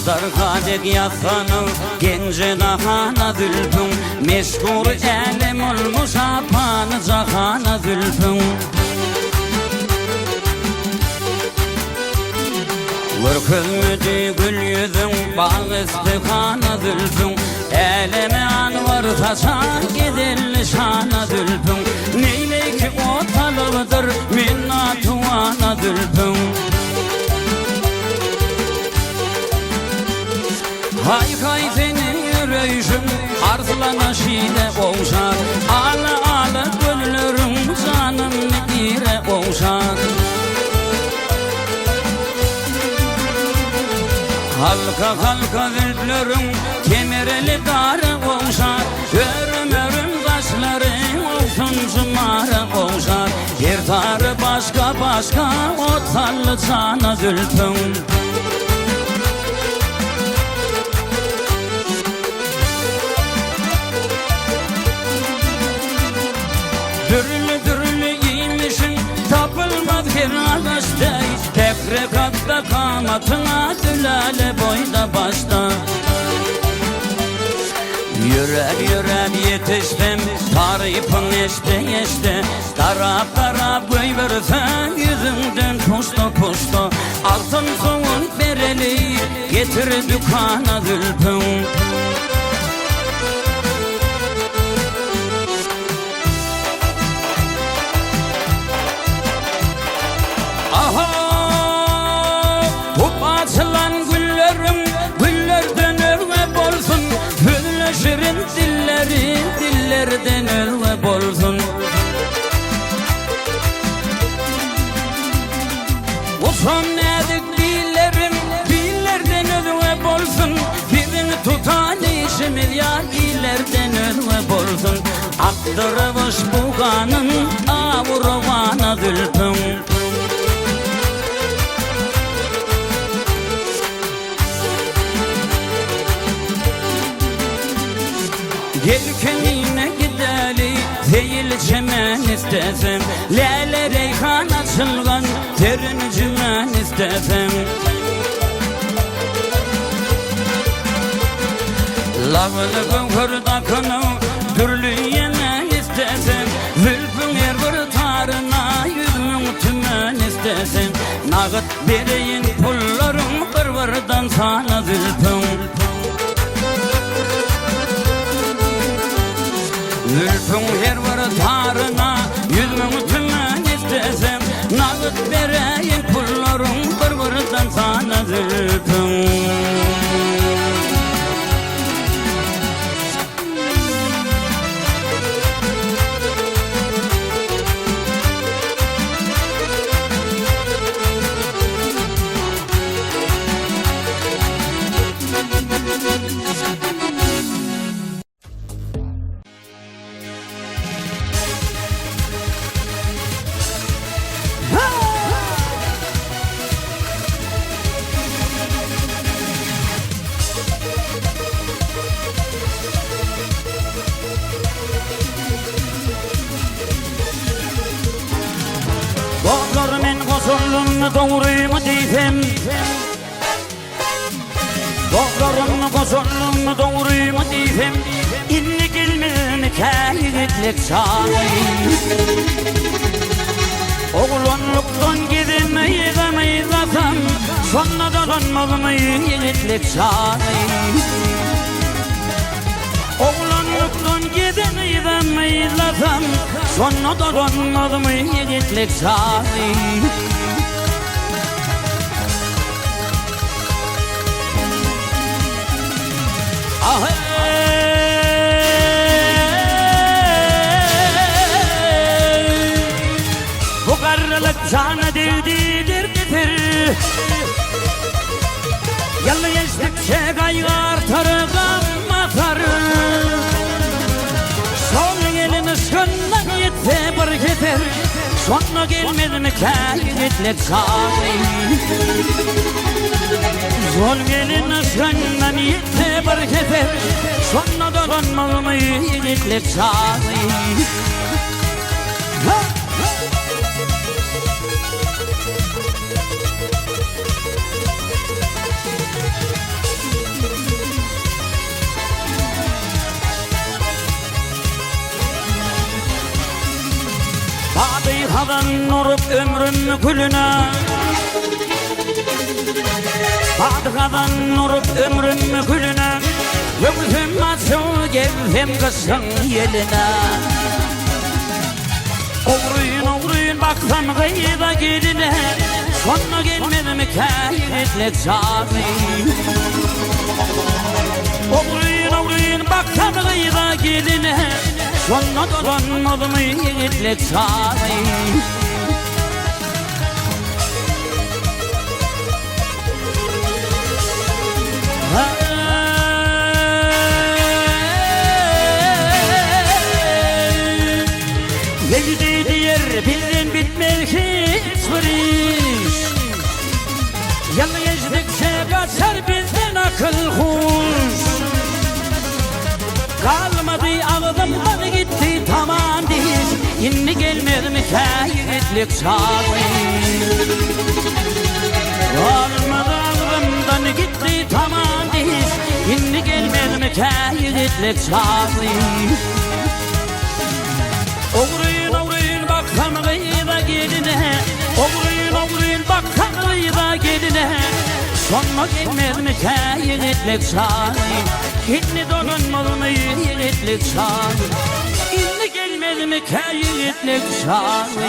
Aslar kadek yasanı gence dahana zülfün Meşhur elim olmuş apanı cahana zülfün Vırkılmıdı gül yüzün bağ istihana zülfün Eleme anvar taşa gidilli şana zülfün Neyle ki o talıdır minnatı ana zülfün Hay senin yürüyüşün arzulana şile olacak Ağla ağla gönlürüm canım dire olacak Halka halka zülflürüm kemereli darı olacak Örüm örüm taşları olsun cımarı olacak Bir tarı başka başka o tallı cana zülfün Dürlü dürlü giymişin tapılmaz bir ağaçta Tek rekatta kamatına dülale boyda başta Yürek yürek yetiştim tarifin eşte eşte Taraf taraf boy versen yüzünden puştu puştu Altın soğun bereli getir dükkana zülfün Aha, bu açılan güllerim, güllerden örve bolsun Hülleşirin dilleri, dillerden örve bolsun Bu son nedik dillerim, dillerden örve bolsun Birini tutan işimiz ya, dillerden örve bolsun Aktırmış bu kanın, avurvana zülfün Yelkenine gideli değil çemen istesem Lale reyhan açılgan terin cümen istesem Lavlı gönhür dakını türlü yemen istesem Zülfün her bir tarına yüzümün tümen istesem Nağıt bereyin pullarım kırvırdan sana zülfün Zülfün her bir tarına yüzümü tümen istesem Nağıt vereyim pullarım kırvırdan sana zülfün Doktor men koşullum doğruymu deysem Doktorum koşullum doğruymu deysem İnni gelmezmi kâyitlik çağır Oğlanlıktan gidemeyi zameyzasam Sonra da dönmezmi yiğitlik çağır Oğlanlıktan gidemeyi zameyzasam Sonra da dönmezmi yiğitlik çağır Ah bu karlılık sana dildidir getir Yalı geçtikçe kaygı artar gam atar Sol elin ışkından yetse bir getir Sonra gelmez mi kâyitlik çağır Sol elin ışkından yetse bir getir Sonra da dönmez mi yiğitlik çağır nurup ömrüm külüne, Padikadan nurup ömrüm külüne, Gülfem açıl gelfem kızın yeline. Oğruyun baksan kıyıda geline, Sonra gelmedim kâyretlik sağlı. Oğruyun baksan kıyıda geline, Sonra dolanmadım yiğitlik sağlı. Yedi diyer bilin bitmez hiçbir iş. Yalı geçtikçe kaçar bizden akıl huş. Kalmadı ağzımdan gitti tamam diş. Yine gelmedi mi kâyretlik sağlı. Kalmadı ağzımdan gitti tamam diş. Yine gelmedi mi kâyretlik sağlı. Oğruyun baksan kıyıda geline, Oğruyun baksan kıyıda geline, Sonra gelmez mi kâyretlik sağlı. Yine dolanmalı mı yiğitlik sağlı. Yine gelmez mi kâyretlik sağlı.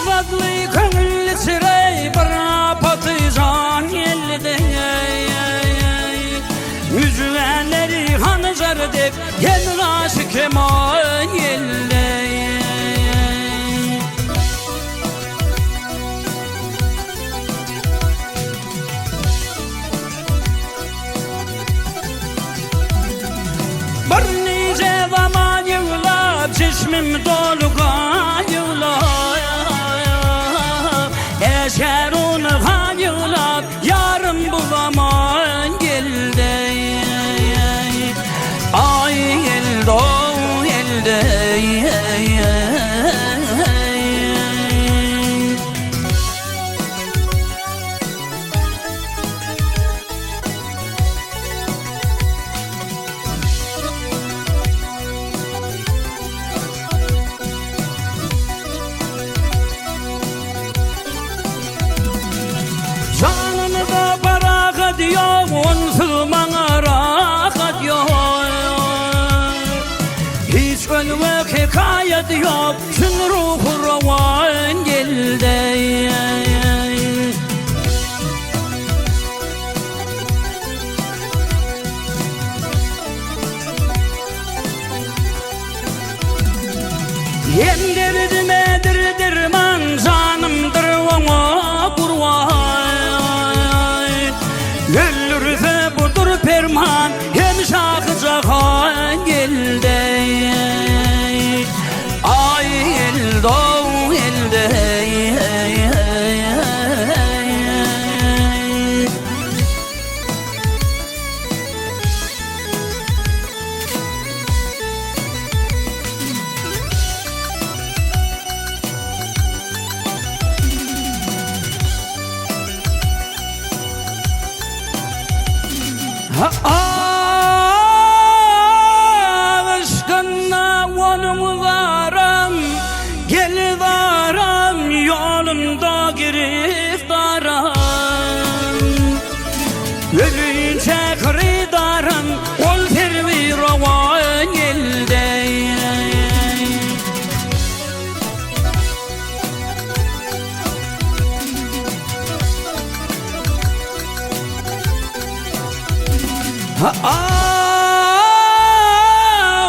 Madli köngülli sırayı bana patlıcan elde. Mücvenleri hanızar dep yemin aşık eman elde. Bir nice zaman yığılap cismim dolu kayılap. Eşer onu hayırlar, yarın bu zaman geldi. Ay geldi, o geldi. Canını da bırak diyor, onsuz bana rahat yok. Hiç ölmek hikayet yok, şun ruhu ravan geldi. Yemdirdim dirdirman, canımdır ona kurvan. Öldürse budur perman, hem şakıca kan geldi. Ay geldi, o geldi. Aşkınla onun varam, gel varam, yolunda giriftaram. Ölünce kırıdarım, ol tervi ravan elde.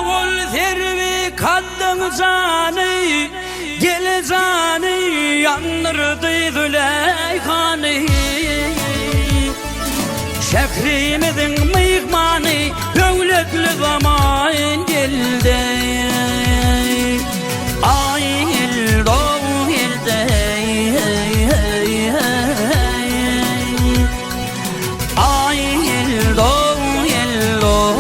Ol tervi kadın canı, gel canı, yandırdı Züleyhan'ı. Şekri sevmedin mıyıkmanı Dövletlü zaman geldi Ay hildo hilde Ay hildo hildo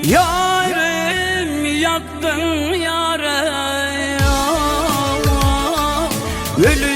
Yarım yaktın yâre, ölüm